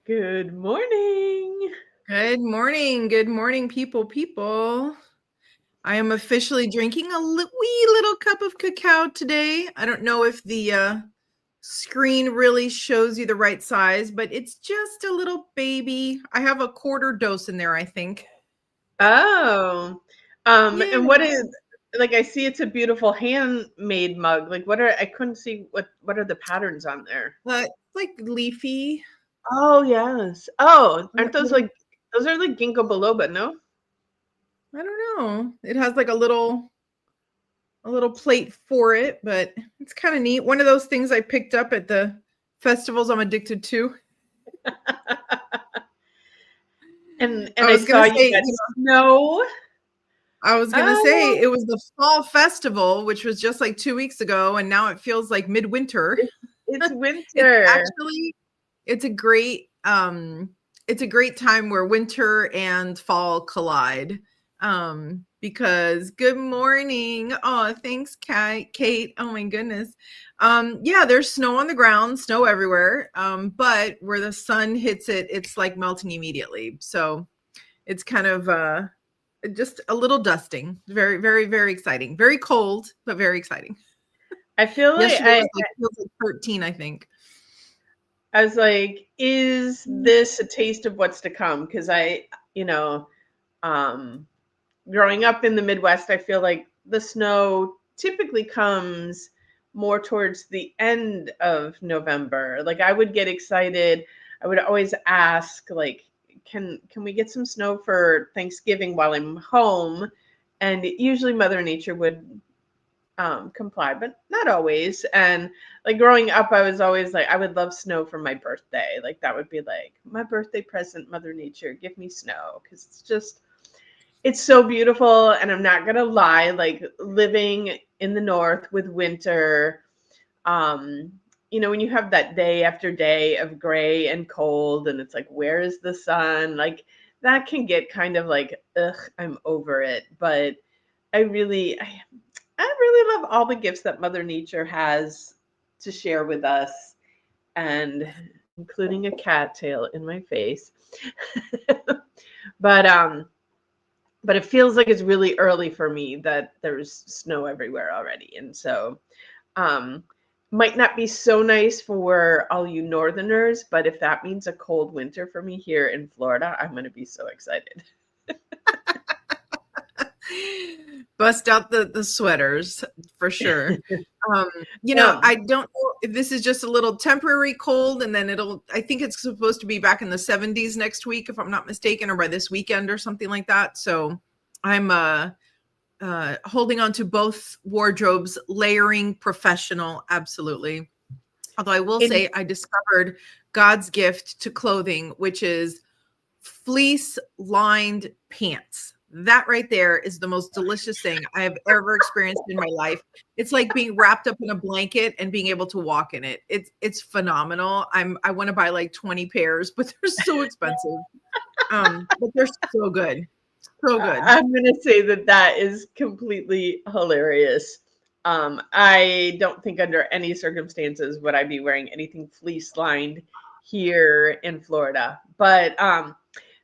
Good morning. Good morning. Good morning, people. I am officially drinking a wee little cup of cacao today. I don't know if the screen really shows you the right size, but it's just a little baby. I have a quarter dose in there, I think. Oh, Yeah. and what is like? I see it's a beautiful handmade mug. Like, I couldn't see what are the patterns on there. It's like leafy. Oh yes. Oh, A aren't those little, like those are like ginkgo biloba? No. I don't know. It has like a little plate for it, but it's kind of neat. One of those things I picked up at the festivals I'm addicted to. And I I was gonna saw you say, got snow. I was gonna say Oh, it was the fall festival, which was just like 2 weeks ago, and now it feels like midwinter. it's It's winter. actually it's a great it's a great time where winter and fall collide. Because good morning. Oh, thanks, Kate. Oh my goodness. Yeah, there's snow on the ground, snow everywhere. But where the sun hits it, it's like melting immediately. So it's kind of just a little dusting. Very, very, very exciting. Very cold, but very exciting. I feel like Yesterday was like feels like 13, I think. I was like, is this a taste of what's to come? Because you know, um, growing up in the Midwest, I feel like the snow typically comes more towards the end of November. Like I would get excited. I would always ask, like, can we get some snow for Thanksgiving while I'm home? And usually Mother Nature would comply, but not always. And like growing up, I was always like, I would love snow for my birthday. Like that would be like my birthday present, Mother Nature, give me snow. Because it's so beautiful. And I'm not going to lie, like living in the North with winter, um, when you have that day after day of gray and cold, and it's like, where is the sun? Like that can get kind of like, ugh, I'm over it. But I really love all the gifts that Mother Nature has to share with us, and including a cattail in my face. but but it feels like it's really early for me that there's snow everywhere already, and so um, might not be so nice for all you Northerners, but if that means a cold winter for me here in Florida, I'm going to be so excited. Bust out the sweaters for sure. Um, Um, I don't know if this is just a little temporary cold and then I think it's supposed to be back in the 70s next week, if I'm not mistaken, or by this weekend or something like that. So I'm holding on to both wardrobes, layering professional, absolutely. Although I will in say I discovered God's gift to clothing, which is fleece lined pants. That right there is the most delicious thing I have ever experienced in my life. It's like being wrapped up in a blanket and being able to walk in it. It's phenomenal. I want to buy like 20 pairs, but they're so expensive. But they're so good. So good. I'm going to say that that is completely hilarious. I don't think under any circumstances would I be wearing anything fleece lined here in Florida. But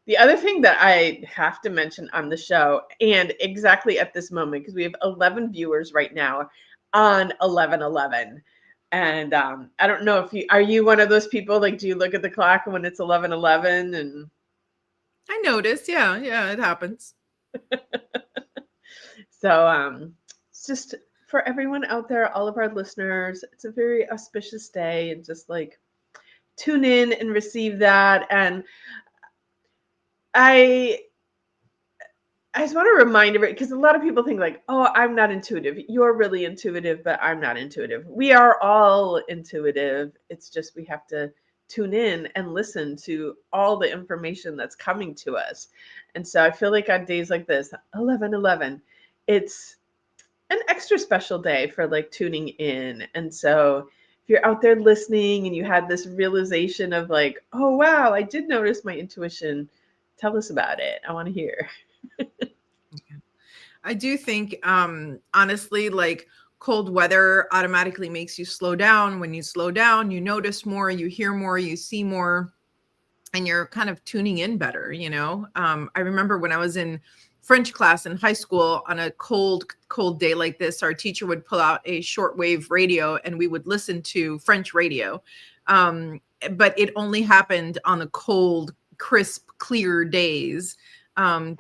the other thing that I have to mention on the show, and exactly at this moment, because we have 11 viewers right now on 11:11. And I don't know if are you one of those people, like, do you look at the clock when it's 11:11 and I noticed. Yeah, yeah, it happens. so it's just for everyone out there, all of our listeners, it's a very auspicious day, and just like tune in and receive that. And I I just want to remind everybody, because a lot of people think like, oh, I'm not intuitive. You're really intuitive, but I'm not intuitive. We are all intuitive. It's just we have to tune in and listen to all the information that's coming to us. And so I feel like on days like this, 11:11, it's an extra special day for like tuning in. And so if you're out there listening and you had this realization of like, oh wow, I did notice my intuition, tell us about it. I want to hear. I do think, honestly, like cold weather automatically makes you slow down. When you slow down, you notice more, you hear more, you see more. and you're kind of tuning in better, I remember when I was in French class in high school on a cold day like this, our teacher would pull out a shortwave radio and we would listen to French radio. But it only happened on the cold, crisp, clear days,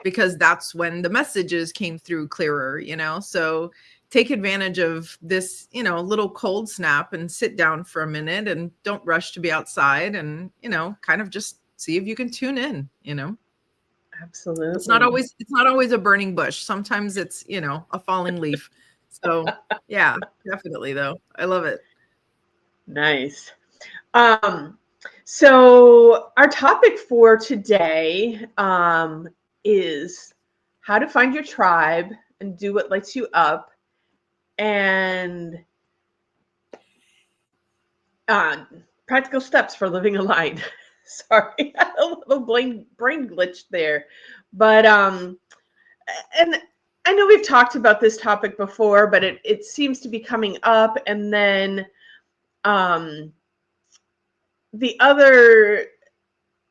because that's when the messages came through clearer, so take advantage of this, little cold snap and sit down for a minute and don't rush to be outside and, kind of just see if you can tune in, Absolutely. It's not always a burning bush. Sometimes it's, a falling leaf. So yeah, definitely though. I love it. Nice. So our topic for today is how to find your tribe and do what lights you up, and practical steps for living aligned. Sorry, a little brain glitch there, but and I know we've talked about this topic before, but it seems to be coming up, and then the other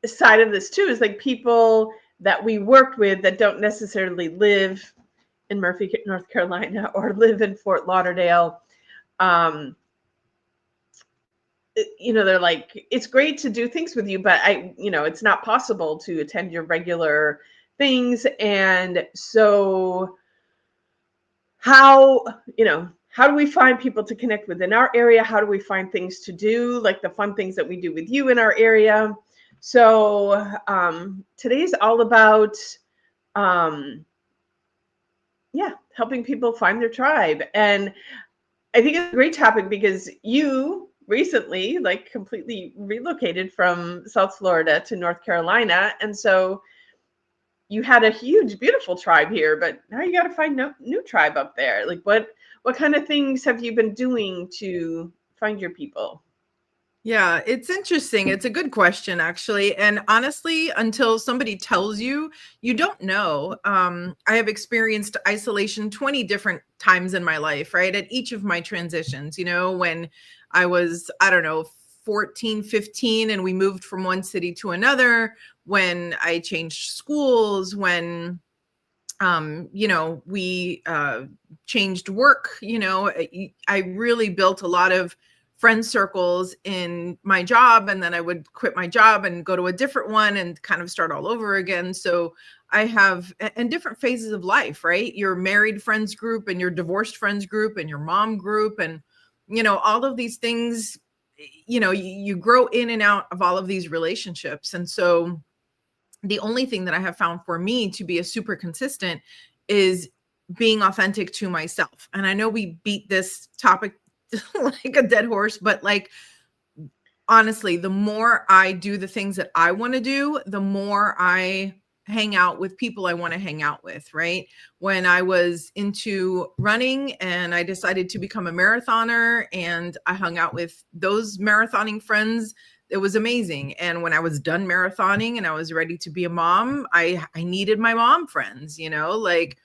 side of this too is like people that we worked with that don't necessarily live in Murphy, North Carolina, or live in Fort Lauderdale. They're like, it's great to do things with you, but it's not possible to attend your regular things. And so how do we find people to connect with in our area? How do we find things to do, like the fun things that we do with you in our area? So today's all about helping people find their tribe. And I think it's a great topic because you recently like completely relocated from South Florida to North Carolina, and so you had a huge, beautiful tribe here, but now you got to find new tribe up there. Like what kind of things have you been doing to find your people? Yeah, it's interesting. It's a good question, actually. And honestly, until somebody tells you, you don't know. I have experienced isolation 20 different times in my life, right? At each of my transitions, when I was, I don't know, 14, 15, and we moved from one city to another, when I changed schools, when we changed work, I really built a lot of friend circles in my job, and then I would quit my job and go to a different one and kind of start all over again. So I have, and different phases of life, right? Your married friends group and your divorced friends group and your mom group, and all of these things, you grow in and out of all of these relationships. And so the only thing that I have found for me to be a super consistent is being authentic to myself. And I know we beat this topic like a dead horse, but like, honestly, the more I do the things that I want to do, the more I hang out with people I want to hang out with, right? When I was into running and I decided to become a marathoner and I hung out with those marathoning friends, it was amazing. And when I was done marathoning and I was ready to be a mom, I needed my mom friends, like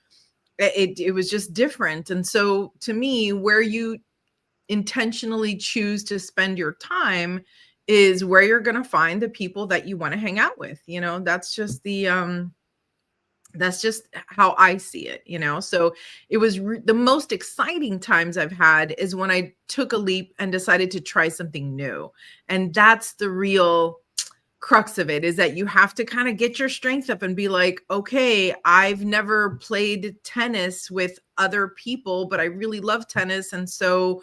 it was just different. And so to me, where you intentionally choose to spend your time is where you're going to find the people that you want to hang out with. That's just that's just how I see it, So it was the most exciting times I've had is when I took a leap and decided to try something new. And that's the real crux of it, is that you have to kind of get your strength up and be like, okay, I've never played tennis with other people, but I really love tennis. And so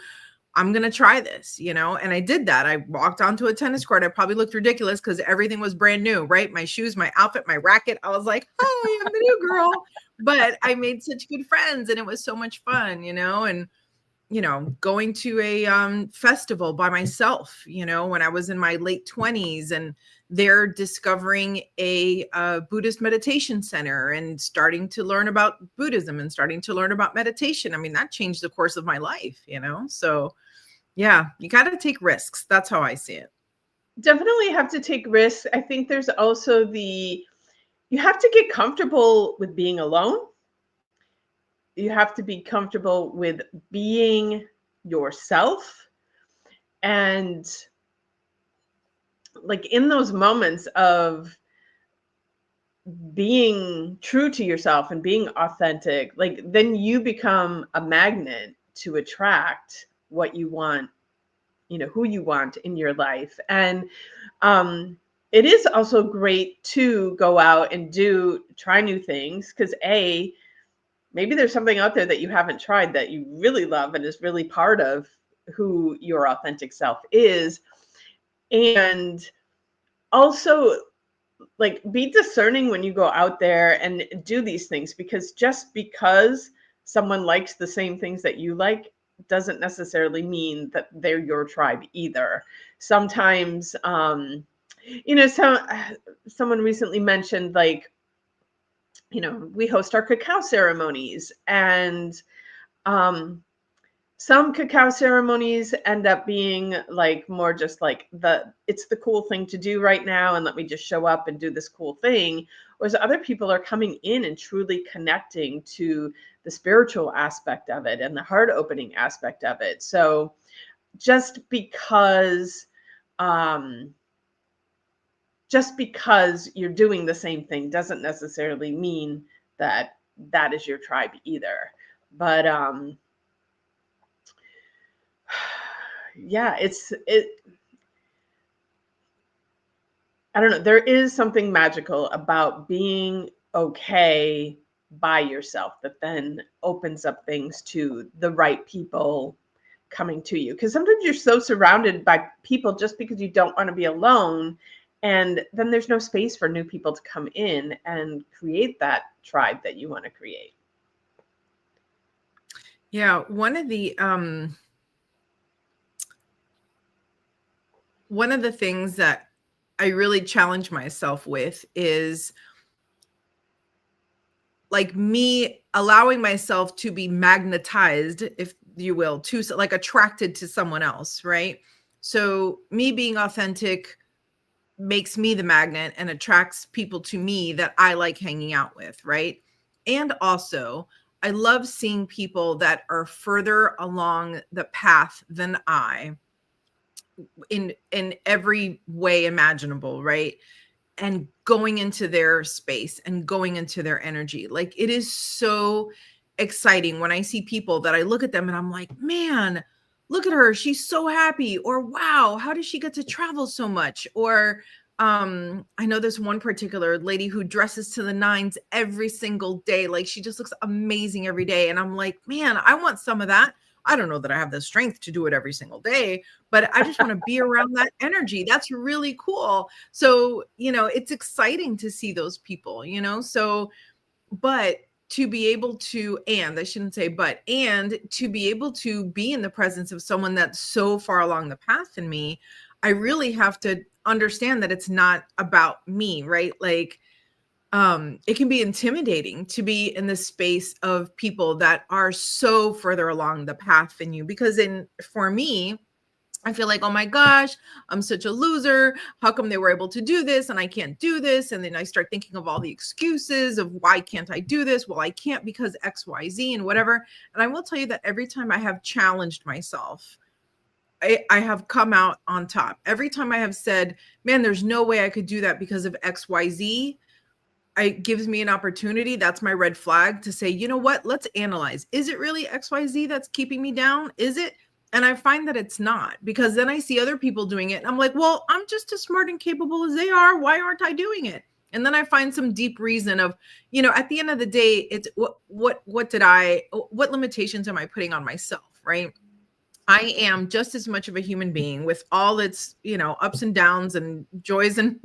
I'm going to try this, and I did that. I walked onto a tennis court. I probably looked ridiculous because everything was brand new, right? My shoes, my outfit, my racket. I was like, hi, I'm the new girl. But I made such good friends and it was so much fun, and, going to a festival by myself, when I was in my late 20s, and they're discovering a Buddhist meditation center and starting to learn about Buddhism and starting to learn about meditation. I mean, that changed the course of my life, So yeah, you got to take risks. That's how I see it. Definitely have to take risks. I think there's also you have to get comfortable with being alone. You have to be comfortable with being yourself. And like in those moments of being true to yourself and being authentic, like then you become a magnet to attract what you want, you know, who you want in your life. And it is also great to go out and try new things, because maybe there's something out there that you haven't tried that you really love and is really part of who your authentic self is. And also, like, be discerning when you go out there and do these things, because just because someone likes the same things that you like doesn't necessarily mean that they're your tribe either. Sometimes you know, someone recently mentioned, like, you know, we host our cacao ceremonies, and some cacao ceremonies end up being like more just like it's the cool thing to do right now, and let me just show up and do this cool thing. Whereas other people are coming in and truly connecting to the spiritual aspect of it and the heart opening aspect of it. So um, just because you're doing the same thing doesn't necessarily mean that that is your tribe either. But yeah, I don't know. There is something magical about being okay by yourself that then opens up things to the right people coming to you. Because sometimes you're so surrounded by people just because you don't want to be alone. And then there's no space for new people to come in and create that tribe that you want to create. Yeah, one of the things that I really challenge myself with is like me allowing myself to be magnetized, if you will, to like attracted to someone else, right? So me being authentic makes me the magnet and attracts people to me that I like hanging out with, right? And also, I love seeing people that are further along the path than I in every way imaginable, right? And going into their space and going into their energy. Like, it is so exciting when I see people that I look at them and I'm like, man, look at her, she's so happy. Or wow, how does she get to travel so much? Or I know there's one particular lady who dresses to the nines every single day. Like, she just looks amazing every day. And I'm like, man, I want some of that. I don't know that I have the strength to do it every single day, but I just want to be around that energy. That's really cool. So, you know, it's exciting to see those people, you know? So, but to be able to, and I shouldn't say, but, and to be able to be in the presence of someone that's so far along the path than me, I really have to understand that it's not about me, right? Like, it can be intimidating to be in the space of people that are so further along the path than you, because for me, I feel like, oh my gosh, I'm such a loser. How come they were able to do this and I can't do this? And then I start thinking of all the excuses of why can't I do this? Well, I can't because X, Y, Z and whatever. And I will tell you that every time I have challenged myself, I have come out on top. Every time I have said, man, there's no way I could do that because of X, Y, Z, it gives me an opportunity. That's my red flag to say, you know what? Let's analyze. Is it really XYZ that's keeping me down? Is it? And I find that it's not, because then I see other people doing it. And I'm like, well, I'm just as smart and capable as they are. Why aren't I doing it? And then I find some deep reason of, you know, at the end of the day, it's what limitations am I putting on myself, right? I am just as much of a human being with all its, you know, ups and downs and joys and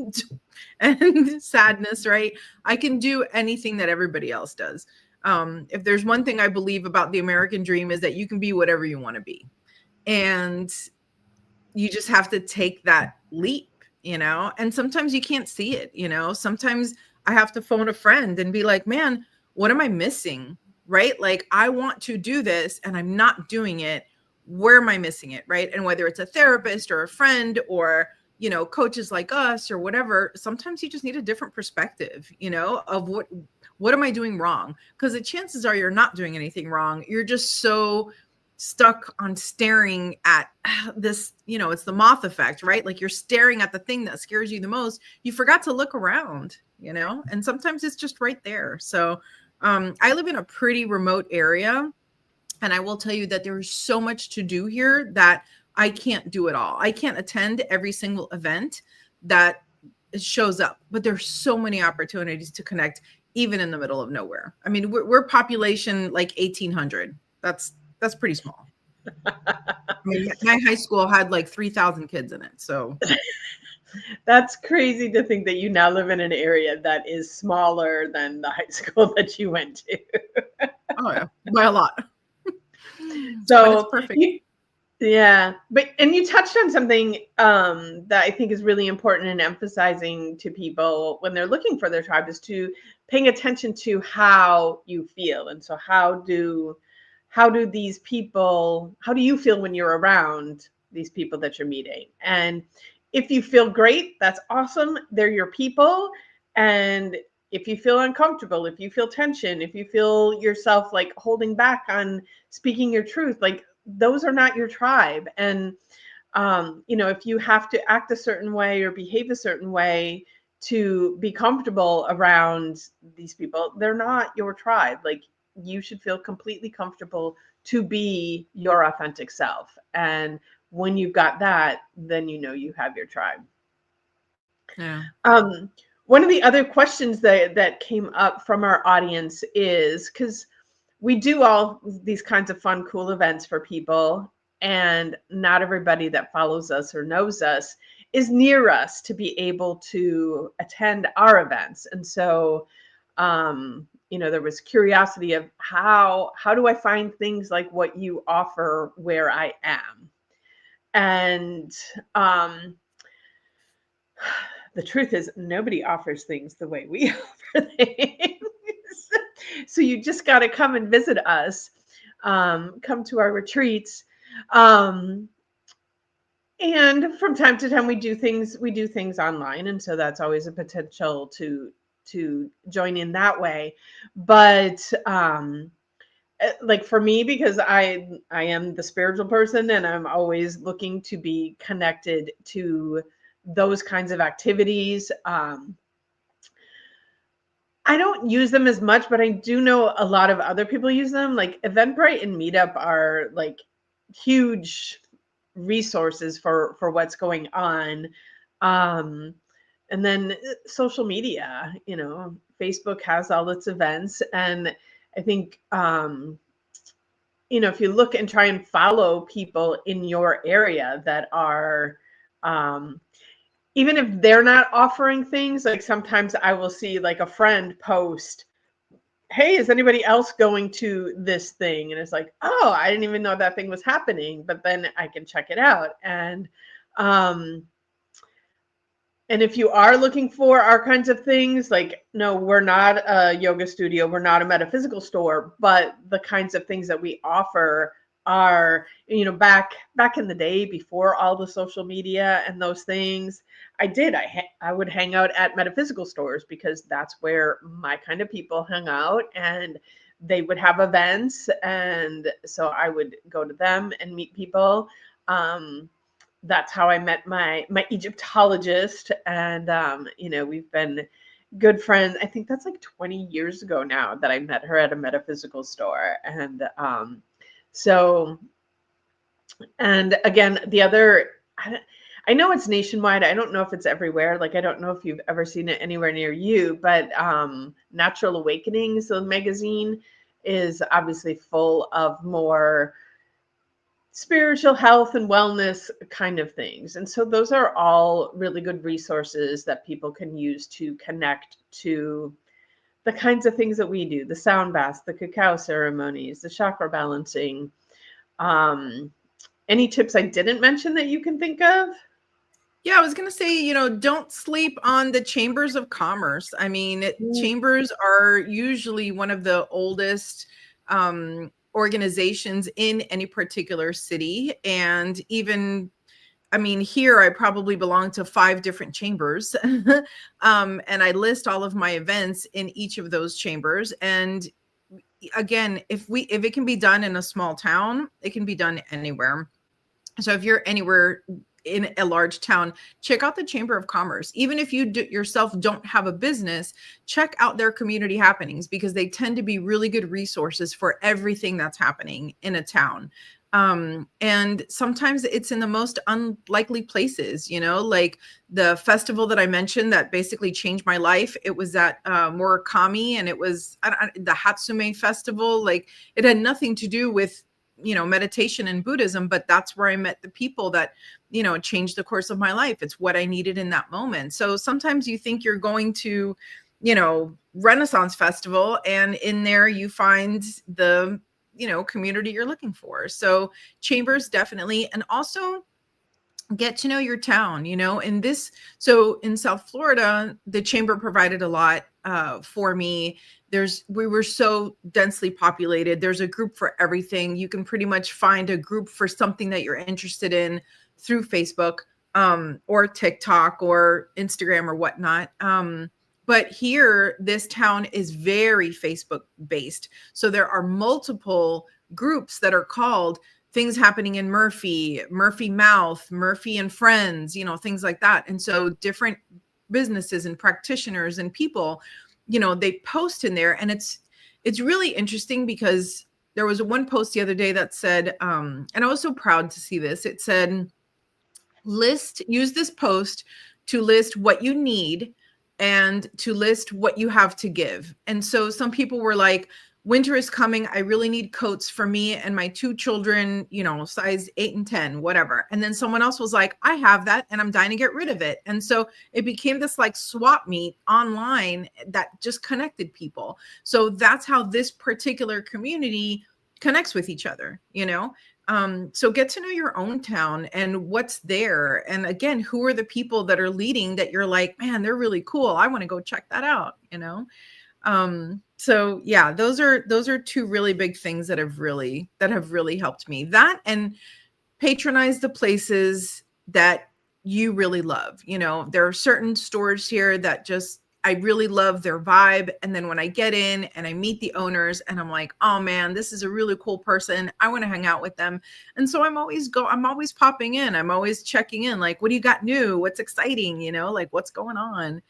and sadness, right? I can do anything that everybody else does. If there's one thing I believe about the American dream is that you can be whatever you want to be. And you just have to take that leap, you know? And sometimes you can't see it, you know? Sometimes I have to phone a friend and be like, man, what am I missing? Right? Like, I want to do this and I'm not doing it. Where am I missing it? Right? And whether it's a therapist or a friend or, you know, coaches like us or whatever, sometimes you just need a different perspective, you know, of what am I doing wrong? Because the chances are you're not doing anything wrong. You're just so stuck on staring at this, it's the moth effect, right? Like you're staring at the thing that scares you the most. You forgot to look around, and sometimes it's just right there. So I live in a pretty remote area, and I will tell you that there's so much to do here that I can't do it all. I can't attend every single event that shows up, but there's so many opportunities to connect, even in the middle of nowhere. I mean, we're population like 1,800. That's pretty small. I mean, my high school had like 3,000 kids in it. So that's crazy to think that you now live in an area that is smaller than the high school that you went to. Oh yeah, by a lot. So it's perfect. Yeah, and you touched on something that I think is really important in emphasizing to people when they're looking for their tribe, is to paying attention to how you feel. And so how do these people, how do you feel when you're around these people that you're meeting? And if you feel great, that's awesome. They're your people. And if you feel uncomfortable, if you feel tension, if you feel yourself like holding back on speaking your truth, like those are not your tribe. And if you have to act a certain way or behave a certain way to be comfortable around these people, they're not your tribe. Like you should feel completely comfortable to be your authentic self. And when you've got that, then you have your tribe. Yeah. One of the other questions that came up from our audience is, because we do all these kinds of fun, cool events for people, and not everybody that follows us or knows us is near us to be able to attend our events. And so, there was curiosity of how do I find things like what you offer where I am? And the truth is, nobody offers things the way we offer things. So you just got to come and visit us, come to our retreats. And from time to time we do things online. And so that's always a potential to join in that way. But like for me, because I am the spiritual person and I'm always looking to be connected to those kinds of activities. I don't use them as much, but I do know a lot of other people use them. Like Eventbrite and Meetup are like huge resources for what's going on. And then social media, Facebook has all its events. And I think, if you look and try and follow people in your area that are, even if they're not offering things, like sometimes I will see like a friend post, hey, is anybody else going to this thing? And it's like, oh, I didn't even know that thing was happening, but then I can check it out. And if you are looking for our kinds of things, like, no, we're not a yoga studio, we're not a metaphysical store, but the kinds of things that we offer are, back in the day before all the social media and those things, I would hang out at metaphysical stores because that's where my kind of people hung out, and they would have events. And so I would go to them and meet people. That's how I met my Egyptologist. And, we've been good friends. I think that's like 20 years ago now that I met her at a metaphysical store. And, and again, the other, I know it's nationwide. I don't know if it's everywhere. Like, I don't know if you've ever seen it anywhere near you, but Natural Awakenings, the magazine, is obviously full of more spiritual health and wellness kind of things. And so those are all really good resources that people can use to connect to the kinds of things that we do, the sound baths, the cacao ceremonies, the chakra balancing. Any tips I didn't mention that you can think of? Yeah, I was going to say, don't sleep on the chambers of commerce. I mean, chambers are usually one of the oldest organizations in any particular city. And even, here I probably belong to 5 different chambers. And I list all of my events in each of those chambers. And again, if it can be done in a small town, it can be done anywhere. So if you're anywhere in a large town, check out the Chamber of Commerce. Even if you yourself don't have a business, check out their community happenings, because they tend to be really good resources for everything that's happening in a town. And sometimes it's in the most unlikely places, like the festival that I mentioned that basically changed my life. It was at Murakami, and it was the Hatsume Festival. Like, it had nothing to do with meditation and Buddhism, but that's where I met the people that changed the course of my life. It's what I needed in that moment. So sometimes you think you're going to Renaissance Festival, and in there you find the community you're looking for. So chambers, definitely. And also get to know your town, in this. So in South Florida, the chamber provided a lot for me. We were so densely populated. There's a group for everything. You can pretty much find a group for something that you're interested in through Facebook, or TikTok or Instagram or whatnot. But here, this town is very Facebook based. So there are multiple groups that are called things happening in Murphy Mouth, Murphy and Friends, things like that. And so different businesses and practitioners and people, they post in there. And it's really interesting, because there was one post the other day that said, and I was so proud to see this. It said, use this post to list what you need and to list what you have to give. And so some people were like, winter is coming. I really need coats for me and my 2 children, size 8 and 10, whatever. And then someone else was like, I have that and I'm dying to get rid of it. And so it became this like swap meet online that just connected people. So that's how this particular community connects with each other, so get to know your own town and what's there. And again, who are the people that are leading that you're like, man, they're really cool. I want to go check that out, So yeah, those are 2 really big things that have really helped me. That, and patronize the places that you really love. There are certain stores here that just, I really love their vibe. And then when I get in and I meet the owners and I'm like, oh man, this is a really cool person. I want to hang out with them. And so I'm always popping in. I'm always checking in. Like, what do you got new? What's exciting? Like, what's going on?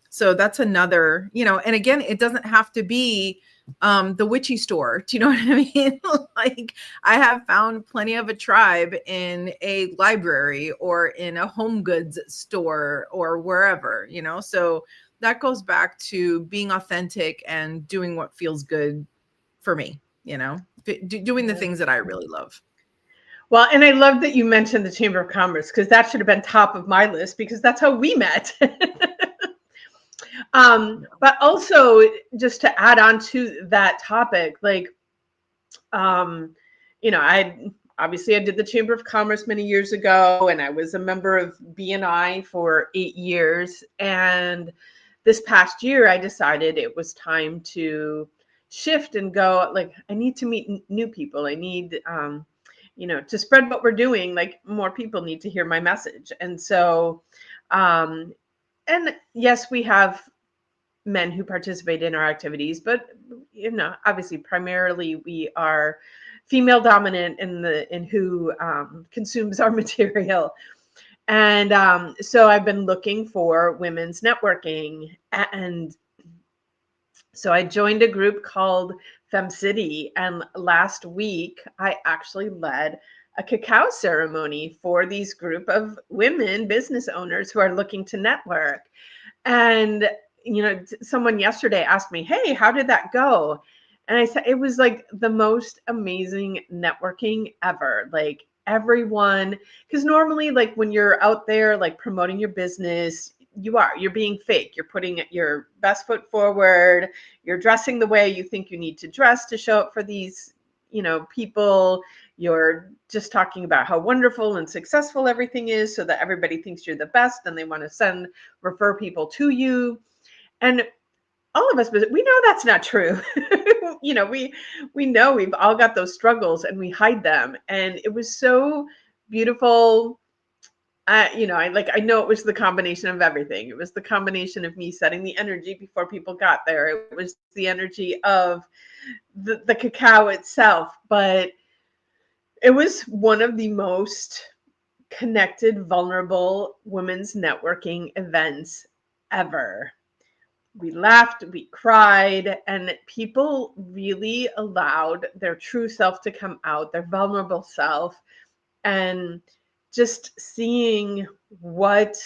So that's another, and again, it doesn't have to be the witchy store. Do you know what I mean? Like, I have found plenty of a tribe in a library or in a home goods store or wherever, so that goes back to being authentic and doing what feels good for me, doing the things that I really love. Well, and I love that you mentioned the Chamber of Commerce, because that should have been top of my list, because that's how we met. But also, just to add on to that topic, like, I did the Chamber of Commerce many years ago, and I was a member of BNI for 8 years. And this past year, I decided it was time to shift and go, like, I need to meet new people. I need, to spread what we're doing. Like, more people need to hear my message. And so, and yes, we have men who participate in our activities, but obviously primarily we are female dominant in who consumes our material. And so I've been looking for women's networking, and so I joined a group called FemCity, and last week I actually led a cacao ceremony for these group of women business owners who are looking to network. And someone yesterday asked me, hey, how did that go? And I said, it was like the most amazing networking ever. Like, everyone, because normally, like, when you're out there, like, promoting your business, you're being fake. You're putting your best foot forward. You're dressing the way you think you need to dress to show up for these, people. You're just talking about how wonderful and successful everything is so that everybody thinks you're the best and they want to refer people to you. And all of us, we know that's not true. We know we've all got those struggles and we hide them. And it was so beautiful. I know it was the combination of everything. It was the combination of me setting the energy before people got there. It was the energy of the cacao itself, but it was one of the most connected, vulnerable women's networking events ever. We laughed, we cried, and people really allowed their true self to come out, their vulnerable self, and just seeing what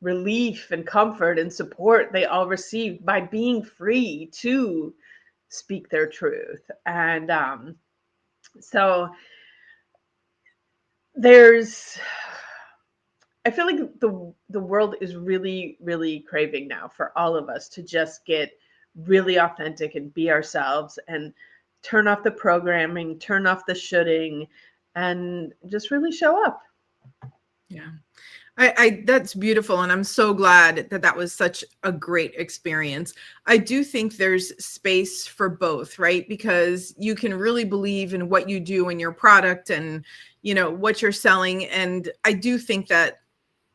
relief and comfort and support they all received by being free to speak their truth. And so there's, I feel like the world is really, really craving now for all of us to just get really authentic and be ourselves and turn off the programming, turn off the shoulding, and just really show up. Yeah. I that's beautiful. And I'm so glad that that was such a great experience. I do think there's space for both, right? Because you can really believe in what you do and your product and, you know, what you're selling. And I do think that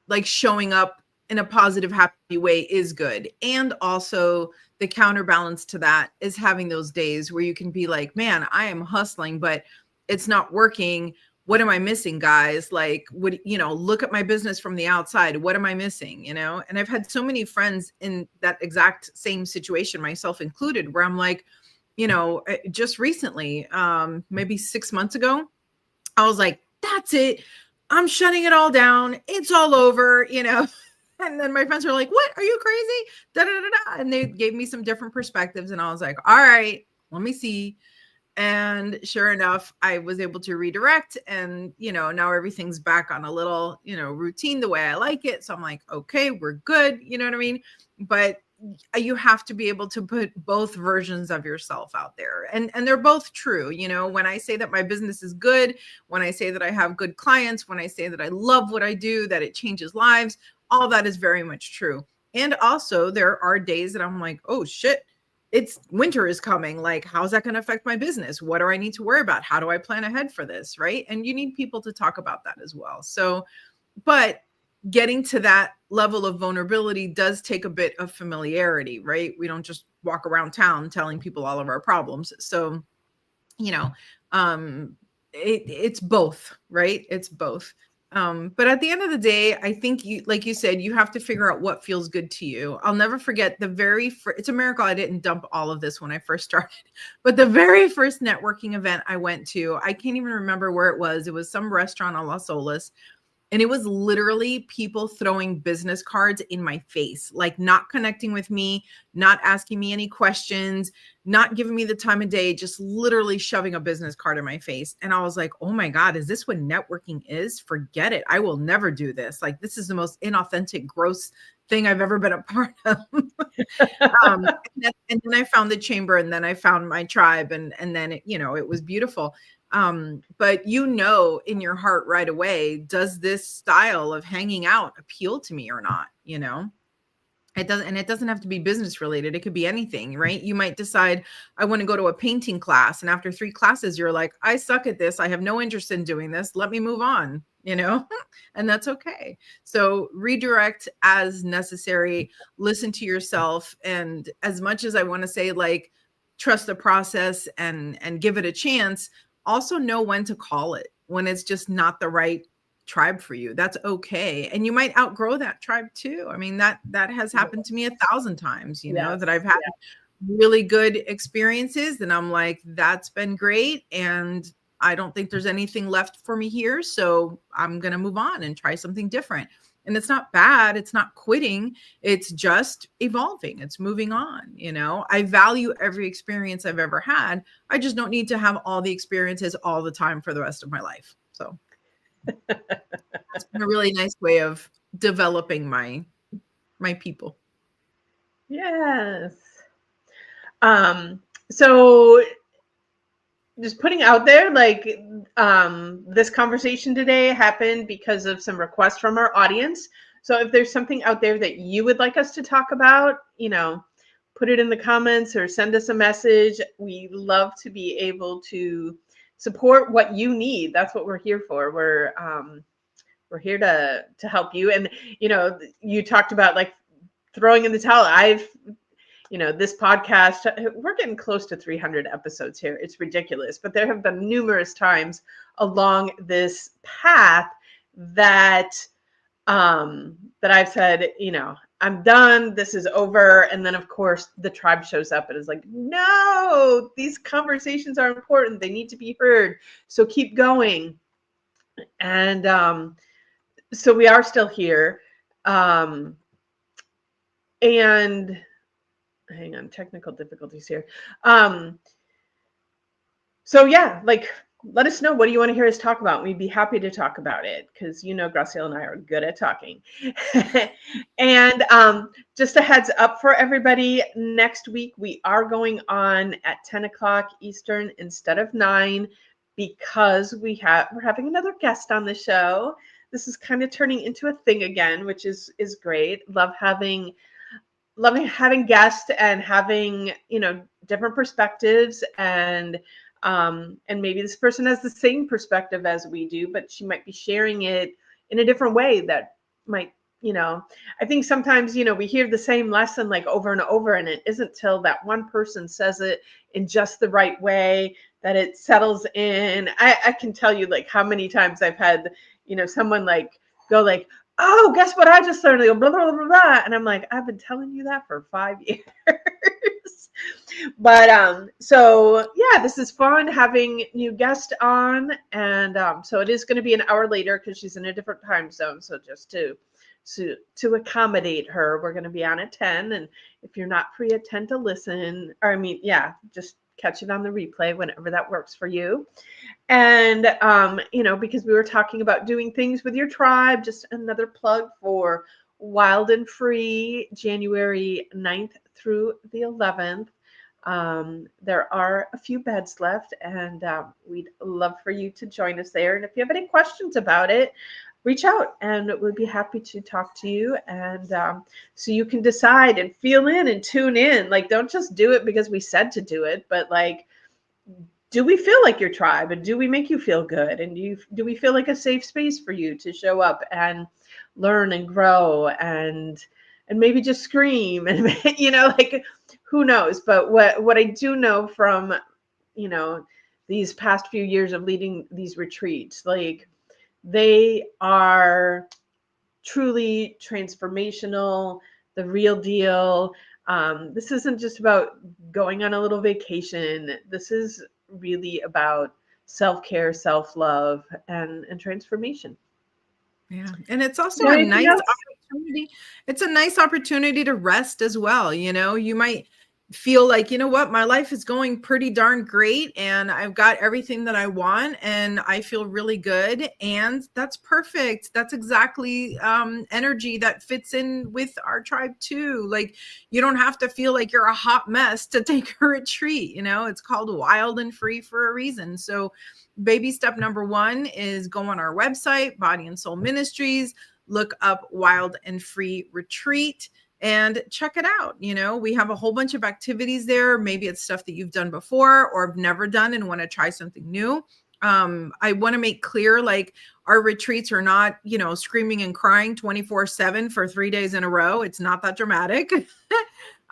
like showing up in a positive, happy way is good. And also the counterbalance to that is having those days where you can be like, man, I am hustling, but it's not working. What am I missing, guys? Like, what, you know, look at my business from the outside. What am I missing? You know? And I've had so many friends in that exact same situation, myself included, where I'm like, you know, just recently, maybe 6 months ago, I was like, that's it. I'm shutting it all down. It's all over, you know? And then my friends were like, what? Are you crazy? Da, da, da, da. And they gave me some different perspectives. And I was like, all right, let me see. And sure enough, I was able to redirect and, you know, now everything's back on a little, you know, routine the way I like it. So I'm like, okay, we're good. You know what I mean? But you have to be able to put both versions of yourself out there. And they're both true. You know, when I say that my business is good, when I say that I have good clients, when I say that I love what I do, that it changes lives, all that is very much true. And also there are days that I'm like, oh shit, it's winter is coming. Like, how's that going to affect my business? What do I need to worry about? How do I plan ahead for this? Right. And you need people to talk about that as well. So, but getting to that level of vulnerability does take a bit of familiarity, right? We don't just walk around town telling people all of our problems. So, you know, it's both, right? It's both. But at the end of the day, I think you, like you said, you have to figure out what feels good to you. I'll never forget the very first, it's a miracle I didn't dump all of this when I first started, but the very first networking event I went to, I can't even remember where it was. It was some restaurant on Las Olas. And it was literally people throwing business cards in my face, like not connecting with me, not asking me any questions, not giving me the time of day, just literally shoving a business card in my face. And I was like, oh my God, is this what networking is? Forget it. I will never do this. Like, this is the most inauthentic, gross thing I've ever been a part of. And then I found the chamber, and then I found my tribe, and then it, you know, it was beautiful. But you know, in your heart right away, does this style of hanging out appeal to me or not? You know, it doesn't, and it doesn't have to be business related. It could be anything, right? You might decide, I want to go to a painting class. And after 3 classes, you're like, I suck at this. I have no interest in doing this. Let me move on, you know, and that's okay. So redirect as necessary, listen to yourself. And as much as I want to say, like, trust the process and give it a chance, also know when to call it, when it's just not the right tribe for you. That's okay. And you might outgrow that tribe too. I mean, that has happened to me 1,000 times, you know, that I've had really good experiences and I'm like, that's been great. And I don't think there's anything left for me here. So I'm going to move on and try something different. And it's not bad. It's not quitting. It's just evolving. It's moving on. You know, I value every experience I've ever had. I just don't need to have all the experiences all the time for the rest of my life. So that's been a really nice way of developing my people. Yes. So just putting out there, like, this conversation today happened because of some requests from our audience. So if there's something out there that you would like us to talk about, you know, put it in the comments or send us a message. We love to be able to support what you need. That's what we're here for. We're here to help you. And, you know, you talked about like throwing in the towel. this podcast, we're getting close to 300 episodes here. It's ridiculous. But there have been numerous times along this path that I've said, I'm done. This is over. And then, of course, the tribe shows up and is like, no, these conversations are important. They need to be heard. So keep going. And so we are still here. And hang on, technical difficulties here. So yeah, let us know, what do you want to hear us talk about? We'd be happy to talk about it, because Graciela and I are good at talking. And just a heads up for everybody, next week we are going on at 10 o'clock Eastern instead of 9, because we're having another guest on the show. This is kind of turning into a thing again, which is great. Loving having guests and having different perspectives, and maybe this person has the same perspective as we do, but she might be sharing it in a different way that might, I think sometimes, we hear the same lesson over and over, and it isn't till that one person says it in just the right way that it settles in. I can tell you how many times I've had, someone go oh, guess what I just learned? They go, blah, blah, blah, blah. And I'm like, I've been telling you that for 5 years. But so yeah, this is fun having new guest on. And so it is going to be an hour later because she's in a different time zone. So just to accommodate her, we're going to be on at 10. And if you're not free at 10 to listen, just catch it on the replay whenever that works for you. And, because we were talking about doing things with your tribe, just another plug for Wild and Free, January 9th through the 11th. There are a few beds left, and we'd love for you to join us there. And if you have any questions about it, reach out and we'll be happy to talk to you. And so you can decide and feel in and tune in. Don't just do it because we said to do it, but do we feel like your tribe, and do we make you feel good? And do we feel like a safe space for you to show up and learn and grow and maybe just scream and, who knows? But what I do know from, these past few years of leading these retreats, they are truly transformational, the real deal. This isn't just about going on a little vacation. This is really about self-care, self-love, and transformation. Yeah. And it's also a nice opportunity. It's a nice opportunity to rest as well. You might feel like, what, my life is going pretty darn great and I've got everything that I want and I feel really good. And that's perfect. That's exactly energy that fits in with our tribe too. You don't have to feel like you're a hot mess to take a retreat. It's called Wild and Free for a reason. So baby step number 1 is go on our website, Body and Soul Ministries, look up Wild and Free Retreat and check it out. We have a whole bunch of activities there. Maybe it's stuff that you've done before or have never done and want to try something new. I want to make clear, our retreats are not, screaming and crying 24/7 for 3 days in a row. It's not that dramatic.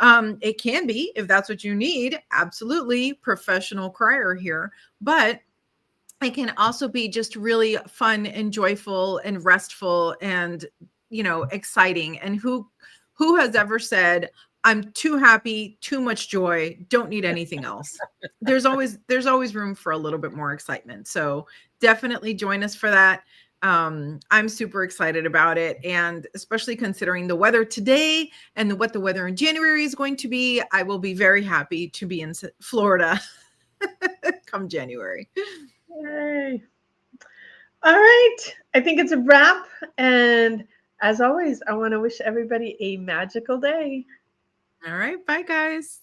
It can be, if that's what you need. Absolutely. Professional crier here, but it can also be just really fun and joyful and restful and, exciting. And who has ever said, I'm too happy, too much joy, don't need anything else? There's always room for a little bit more excitement. So definitely join us for that. I'm super excited about it. And especially considering the weather today and what the weather in January is going to be, I will be very happy to be in Florida come January. Yay. All right. I think it's a wrap. And as always, I want to wish everybody a magical day. All right. Bye, guys.